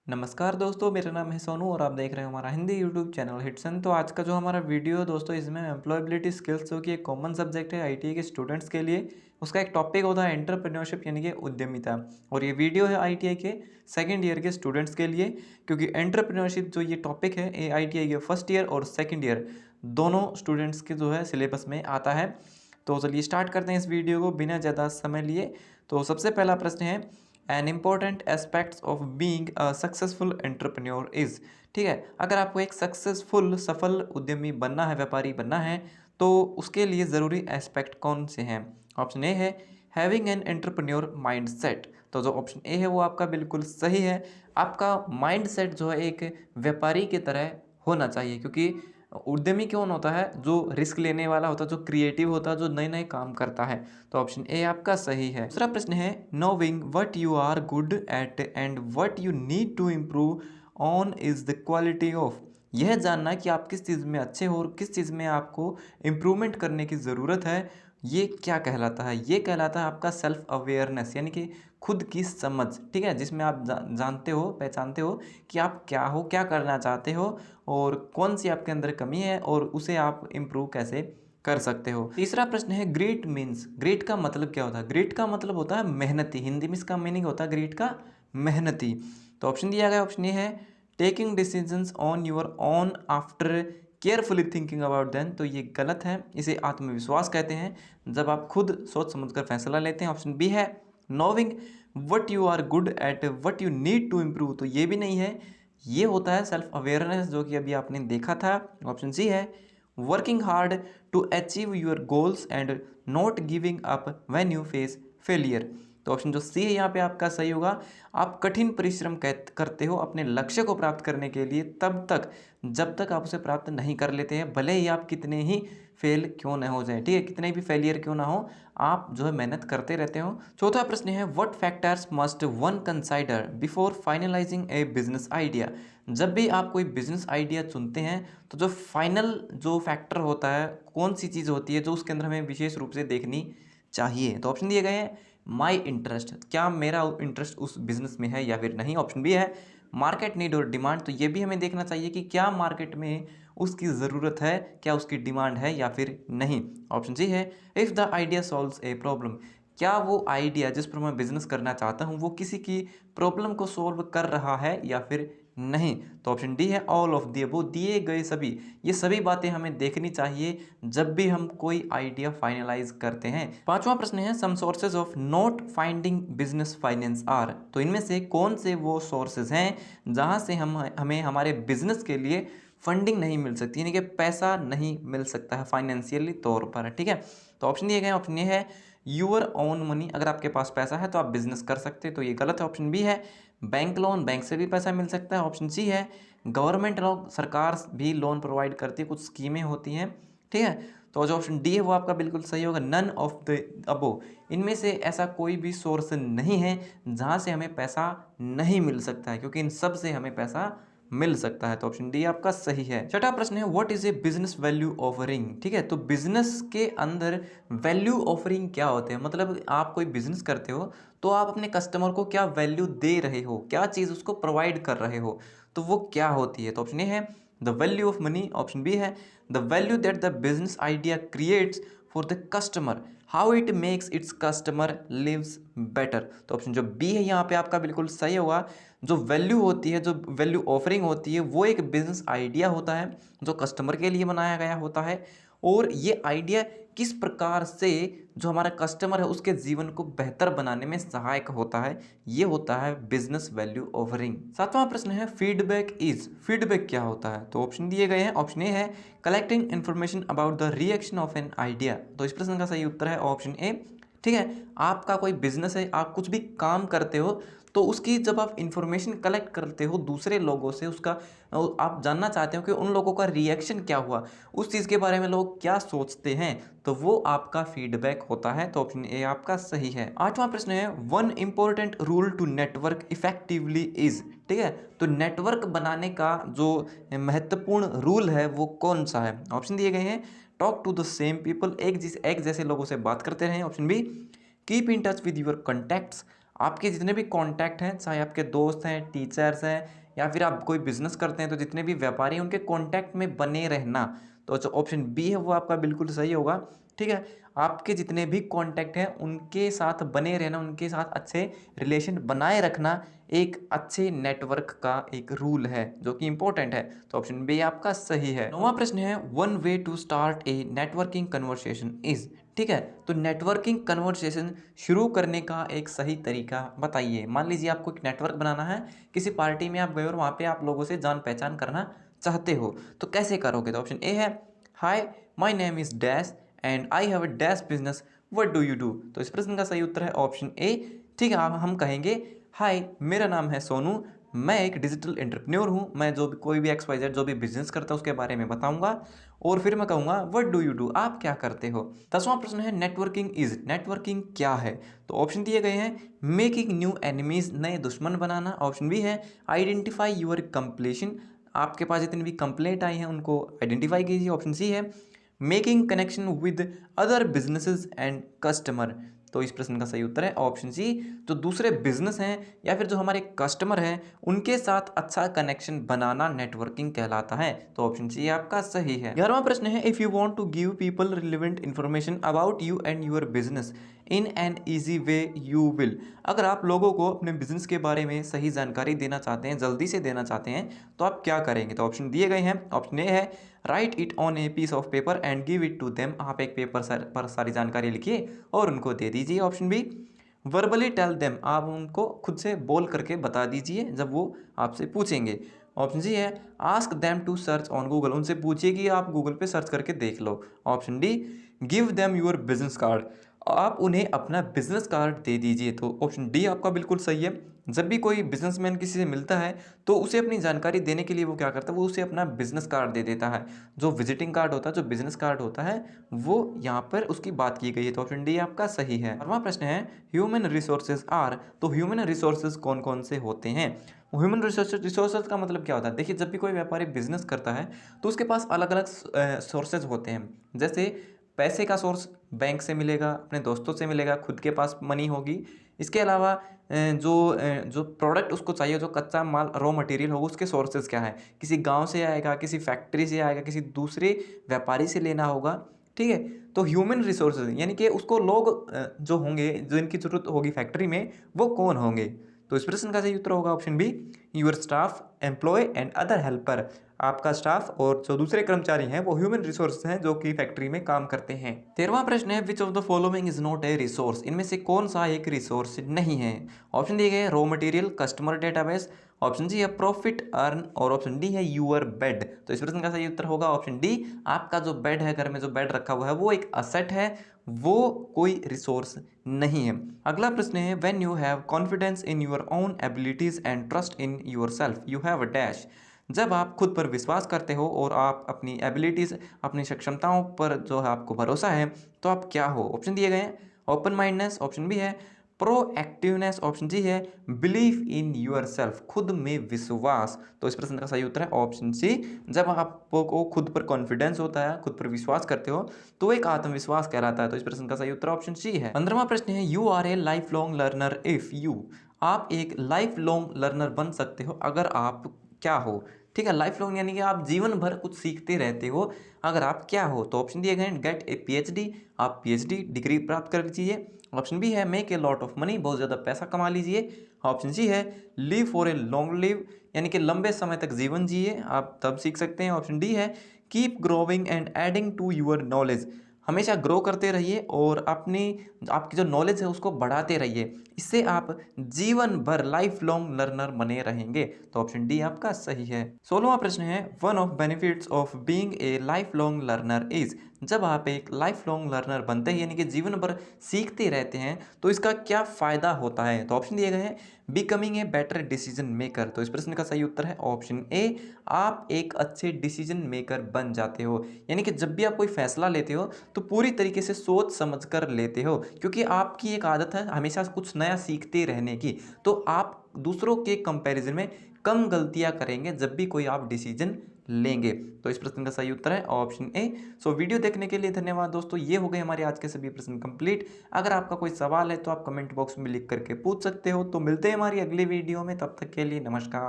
नमस्कार दोस्तों, मेरा नाम है सोनू और आप देख रहे हो हमारा हिंदी यूट्यूब चैनल हिटसन। तो आज का जो हमारा वीडियो है दोस्तों, इसमें एम्प्लॉयबिलिटी स्किल्स जो कि एक कॉमन सब्जेक्ट है आईटीआई के स्टूडेंट्स के लिए, उसका एक टॉपिक होता है एंटरप्रेन्योरशिप यानी कि उद्यमिता। और ये वीडियो है आईटीआई के सेकेंड ईयर के स्टूडेंट्स के लिए, क्योंकि एंटरप्रेन्योरशिप जो ये टॉपिक है ये आईटीआई के फर्स्ट ईयर और सेकेंड ईयर दोनों स्टूडेंट्स के जो है सिलेबस में आता है। तो चलिए स्टार्ट करते हैं इस वीडियो को बिना ज़्यादा समय लिए। तो सबसे पहला प्रश्न है, an important aspects of being a successful entrepreneur is. ठीक है, अगर आपको एक सक्सेसफुल सफल उद्यमी बनना है, व्यापारी बनना है, तो उसके लिए ज़रूरी एस्पेक्ट कौन से हैं? ऑप्शन ए है having an entrepreneur mind set. तो जो ऑप्शन ए है वो आपका बिल्कुल सही है। आपका माइंड सेट जो है एक व्यापारी की तरह होना चाहिए, क्योंकि उद्यमी कौन होता है? जो रिस्क लेने वाला होता है, जो क्रिएटिव होता है, जो नए नए काम करता है। तो ऑप्शन ए आपका सही है। दूसरा प्रश्न है, knowing what you are good at and what you need to improve on is the quality of. यह जानना कि आप किस चीज़ में अच्छे हो और किस चीज़ में आपको इम्प्रूवमेंट करने की ज़रूरत है, ये क्या कहलाता है? ये कहलाता है आपका सेल्फ अवेयरनेस, यानी कि खुद की समझ। ठीक है, जिसमें आप जानते हो, पहचानते हो कि आप क्या हो, क्या करना चाहते हो और कौन सी आपके अंदर कमी है और उसे आप इम्प्रूव कैसे कर सकते हो। तीसरा प्रश्न है, ग्रेट मीन्स। ग्रेट का मतलब क्या होता है? ग्रेट का मतलब होता है मेहनती। हिंदी में इसका मीनिंग होता है ग्रेट का मेहनती। तो ऑप्शन दिया गया, ऑप्शन ये है taking decisions on your own after carefully thinking about then. तो ये गलत है, इसे आत्मविश्वास कहते हैं, जब आप खुद सोच समझकर फैसला लेते हैं। ऑप्शन बी है knowing what you are good at what you need to improve. तो ये भी नहीं है, ये होता है सेल्फ अवेयरनेस, जो कि अभी आपने देखा था। ऑप्शन सी है working hard to achieve your goals and not giving up when you face failure. तो ऑप्शन जो सी है यहाँ पे आपका सही होगा। आप कठिन परिश्रम करते हो अपने लक्ष्य को प्राप्त करने के लिए तब तक जब तक आप उसे प्राप्त नहीं कर लेते हैं, भले ही आप कितने ही फेल क्यों न हो जाए। ठीक है, कितने भी फेलियर क्यों ना हो, आप जो है मेहनत करते रहते हो। चौथा प्रश्न है, what factors must one consider before finalising a business idea. जब भी आप कोई बिजनेस आइडिया चुनते हैं, तो जो फाइनल जो फैक्टर होता है, कौन सी चीज़ होती है जो उसके अंदर हमें विशेष रूप से देखनी चाहिए? तो ऑप्शन दिए गए हैं, माई इंटरेस्ट, क्या मेरा इंटरेस्ट उस बिजनेस में है या फिर नहीं। ऑप्शन बी है मार्केट नीड और डिमांड, तो ये भी हमें देखना चाहिए कि क्या मार्केट में उसकी ज़रूरत है, क्या उसकी डिमांड है या फिर नहीं। ऑप्शन सी है if the idea solves a problem, क्या वो आइडिया जिस पर मैं बिजनेस करना चाहता हूँ वो किसी की प्रॉब्लम को सॉल्व कर रहा है या फिर नहीं। तो ऑप्शन डी है ऑल ऑफ दी अबव, दिए गए सभी। ये सभी बातें हमें देखनी चाहिए जब भी हम कोई आइडिया फाइनलाइज करते हैं। पांचवा प्रश्न है, some sources of not finding business finance are. तो इनमें से कौन से वो सोर्सेज हैं जहां से हमें हमारे बिजनेस के लिए फंडिंग नहीं मिल सकती, यानी कि पैसा नहीं मिल सकता है फाइनेंशियली तौर पर। ठीक है, तो ऑप्शन दिए गए, ऑप्शन ये है यूअर ओन मनी, अगर आपके पास पैसा है तो आप बिजनेस कर सकते हैं, तो ये गलत है। ऑप्शन बी है बैंक लोन, बैंक से भी पैसा मिल सकता है। ऑप्शन सी है गवर्नमेंट लोन, सरकार भी लोन प्रोवाइड करती है, कुछ स्कीमें होती हैं। ठीक है, तो जो ऑप्शन डी है वो आपका बिल्कुल सही होगा, नन ऑफ द अबो। इनमें से ऐसा कोई भी सोर्स नहीं है जहां से हमें पैसा नहीं मिल सकता है, क्योंकि इन सब से हमें पैसा मिल सकता है। तो ऑप्शन डी आपका सही है। छठा प्रश्न है, what is a business value offering. ठीक है, तो बिजनेस के अंदर वैल्यू ऑफरिंग क्या होते हैं? मतलब आप कोई बिजनेस करते हो तो आप अपने कस्टमर को क्या वैल्यू दे रहे हो, क्या चीज़ उसको प्रोवाइड कर रहे हो, तो वो क्या होती है? तो ऑप्शन ए है the value of money. Option B है the value that the business idea creates for the customer, how it makes its customer lives better. तो ऑप्शन जो बी है यहाँ पे आपका बिल्कुल सही होगा। जो वैल्यू होती है, जो वैल्यू ऑफरिंग होती है, वो एक बिजनेस आइडिया होता है जो कस्टमर के लिए बनाया गया होता है, और ये आइडिया किस प्रकार से जो हमारा कस्टमर है उसके जीवन को बेहतर बनाने में सहायक होता है, ये होता है बिजनेस वैल्यू ऑफरिंग। सातवां प्रश्न है, फीडबैक इज। फीडबैक क्या होता है? तो ऑप्शन दिए गए हैं, ऑप्शन ए है collecting information about the reaction of an idea. तो इस प्रश्न का सही उत्तर है ऑप्शन ए। ठीक है, आपका कोई बिजनेस है, आप कुछ भी काम करते हो, तो उसकी जब आप इंफॉर्मेशन कलेक्ट करते हो दूसरे लोगों से, उसका आप जानना चाहते हो कि उन लोगों का रिएक्शन क्या हुआ, उस चीज़ के बारे में लोग क्या सोचते हैं, तो वो आपका फीडबैक होता है। तो ऑप्शन ए आपका सही है। आठवां प्रश्न है, one important rule to network effectively is. ठीक है, तो नेटवर्क बनाने का जो महत्वपूर्ण रूल है वो कौन सा है? ऑप्शन दिए गए हैं, talk to the same people, एक जैसे लोगों से बात करते रहें। Option B keep in touch with your contacts, आपके जितने भी कॉन्टैक्ट हैं, चाहे आपके दोस्त हैं, टीचर्स हैं या फिर आप कोई बिज़नेस करते हैं, तो जितने भी व्यापारी हैं उनके कॉन्टैक्ट में बने रहना। तो जो ऑप्शन बी है वो आपका बिल्कुल सही होगा, ठीक है। आपके जितने भी कॉन्टैक्ट हैं उनके साथ बने रहना, उनके साथ अच्छे रिलेशन बनाए रखना एक अच्छे नेटवर्क का एक रूल है जो कि इंपॉर्टेंट है। तो ऑप्शन बी आपका सही है। नौवां प्रश्न है, one way to start a networking conversation is, ठीक है। तो नेटवर्किंग कन्वर्सेशन शुरू करने का एक सही तरीका बताइए। मान लीजिए आपको एक नेटवर्क बनाना है, किसी पार्टी में आप गए और वहाँ पे आप लोगों से जान पहचान करना चाहते हो, तो कैसे करोगे? तो ऑप्शन ए है, hi my name is dash and I have a dash business, what do you do? तो इस प्रश्न का सही उत्तर है ऑप्शन ए, ठीक है। हम कहेंगे, हाय मेरा नाम है सोनू, मैं एक डिजिटल एंटरप्रेन्योर हूँ, मैं जो भी कोई भी XYZ जो भी बिजनेस करता है उसके बारे में बताऊंगा और फिर मैं कहूँगा व्हाट डू यू डू, आप क्या करते हो? 10वां प्रश्न है, नेटवर्किंग इज, नेटवर्किंग क्या है? तो ऑप्शन दिए गए हैं, मेकिंग न्यू एनिमीज, नए दुश्मन बनाना। ऑप्शन बी है, आइडेंटिफाई यूर कंप्लीशन, आपके पास जितनी भी कंप्लेंट आई हैं उनको आइडेंटिफाई कीजिए। ऑप्शन सी है, making connection with other businesses and customer. तो इस प्रश्न का सही उत्तर है ऑप्शन सी, जो दूसरे बिजनेस हैं या फिर जो हमारे कस्टमर हैं उनके साथ अच्छा कनेक्शन बनाना नेटवर्किंग कहलाता है। तो ऑप्शन सी आपका सही है। 11वां प्रश्न है, if you want to give people relevant information about you and your business in an easy way you will, अगर आप लोगों को अपने बिजनेस के बारे में सही जानकारी देना चाहते हैं, जल्दी से देना चाहते हैं, तो आप क्या करेंगे? तो ऑप्शन दिए गए हैं। ऑप्शन ए है, write it on a piece of paper and give it to them, आप एक पेपर पर सारी जानकारी लिखिए और उनको दे दीजिए। Option B, verbally tell them, आप उनको खुद से बोल करके बता दीजिए जब वो आपसे पूछेंगे। ऑप्शन सी है, ask them to search on Google, उनसे पूछिए कि आप गूगल पे सर्च करके देख लो। Option D, give them your business card, आप उन्हें अपना बिजनेस कार्ड दे दीजिए। तो ऑप्शन डी आपका बिल्कुल सही है। जब भी कोई बिजनेसमैन किसी से मिलता है तो उसे अपनी जानकारी देने के लिए वो क्या करता है, वो उसे अपना बिजनेस कार्ड दे देता है। जो विजिटिंग कार्ड होता है, जो बिजनेस कार्ड होता है, वो यहाँ पर उसकी बात की गई है। तो ऑप्शन डी आपका सही है। 12वां प्रश्न है, ह्यूमन रिसोर्सेज आर, तो ह्यूमन रिसोर्सेज कौन कौन से होते हैं? ह्यूमन रिसोर्सेज का मतलब क्या होता है? देखिए, जब भी कोई व्यापारी बिजनेस करता है तो उसके पास अलग अलग सोर्सेज होते हैं। जैसे पैसे का सोर्स बैंक से मिलेगा, अपने दोस्तों से मिलेगा, खुद के पास मनी होगी। इसके अलावा जो प्रोडक्ट उसको चाहिए, जो कच्चा माल रॉ मटेरियल होगा, उसके सोर्सेज क्या है? किसी गांव से आएगा, किसी फैक्ट्री से आएगा, किसी दूसरे व्यापारी से लेना होगा, ठीक है। तो ह्यूमन रिसोर्सेज यानी कि उसको लोग जो होंगे, जो इनकी जरूरत होगी फैक्ट्री में, वो कौन होंगे? तो इस प्रश्न का सही उत्तर होगा option B, your staff, employ and other helper, आपका स्टाफ और जो दूसरे कर्मचारी हैं वो ह्यूमन रिसोर्स हैं जो कि फैक्ट्री में काम करते हैं। 13वां प्रश्न है, which of the following is not a resource, इनमें से कौन सा एक रिसोर्स नहीं है? ऑप्शन दिए गए, raw material, customer database, option C है प्रॉफिट अर्न और ऑप्शन डी है यूअर बेड। तो इस प्रश्न का सही उत्तर होगा ऑप्शन डी, आपका जो बेड है, घर में जो बेड रखा हुआ है, वो एक असेट है, वो कोई रिसोर्स नहीं है। अगला प्रश्न है, when you have confidence in your own abilities and trust in your self you have a dash, जब आप खुद पर विश्वास करते हो और आप अपनी एबिलिटीज़, अपनी सक्षमताओं पर जो है आपको भरोसा है, तो आप क्या हो? ऑप्शन दिए गए हैं, ओपन माइंडनेस, ऑप्शन बी है प्रोएक्टिवनेस, ऑप्शन सी है बिलीव इन यूर सेल्फ, खुद में विश्वास। तो इस प्रश्न का सही उत्तर है ऑप्शन सी, जब आपको खुद पर कॉन्फिडेंस होता है, खुद पर विश्वास करते हो, तो एक आत्मविश्वास कहलाता है। तो इस प्रश्न का सही उत्तर ऑप्शन सी है। 15वां प्रश्न है, you are a life long learner if you, आप एक लाइफ लॉन्ग लर्नर बन सकते हो अगर आप क्या हो? ठीक है, लाइफ लॉन्ग यानी कि आप जीवन भर कुछ सीखते रहते हो, अगर आप क्या हो? तो ऑप्शन दिए गए हैं, गेट ए PhD, आप PhD डिग्री प्राप्त कर लीजिए। ऑप्शन बी है make a lot of money, बहुत ज़्यादा पैसा कमा लीजिए। ऑप्शन सी है live for a long live, यानी कि लंबे समय तक जीवन जिए, आप तब सीख सकते हैं। ऑप्शन डी है keep growing and adding to your knowledge, हमेशा ग्रो करते रहिए और आपकी जो नॉलेज है उसको बढ़ाते रहिए, इससे आप जीवन भर लाइफ लॉन्ग लर्नर बने रहेंगे। तो ऑप्शन डी आपका सही है। 16वां प्रश्न है, one of benefits of being a life long learner is, जब आप एक लाइफ लॉन्ग लर्नर बनते हैं यानी कि जीवन भर सीखते रहते हैं, तो इसका क्या फ़ायदा होता है? तो ऑप्शन दिए गए हैं, becoming a better decision maker, तो इस प्रश्न का सही उत्तर है ऑप्शन ए, आप एक अच्छे डिसीजन मेकर बन जाते हो, यानी कि जब भी आप कोई फैसला लेते हो तो पूरी तरीके से सोच समझ कर लेते हो, क्योंकि आपकी एक आदत है हमेशा कुछ नया सीखते रहने की, तो आप दूसरों के कंपैरिजन में कम गलतियां करेंगे जब भी कोई आप डिसीजन लेंगे। तो इस प्रश्न का सही उत्तर है ऑप्शन ए। सो वीडियो देखने के लिए धन्यवाद दोस्तों। ये हो गए हमारे आज के सभी प्रश्न कंप्लीट। अगर आपका कोई सवाल है तो आप कमेंट बॉक्स में लिख करके पूछ सकते हो। तो मिलते हैं हमारी अगली वीडियो में, तब तक के लिए नमस्कार।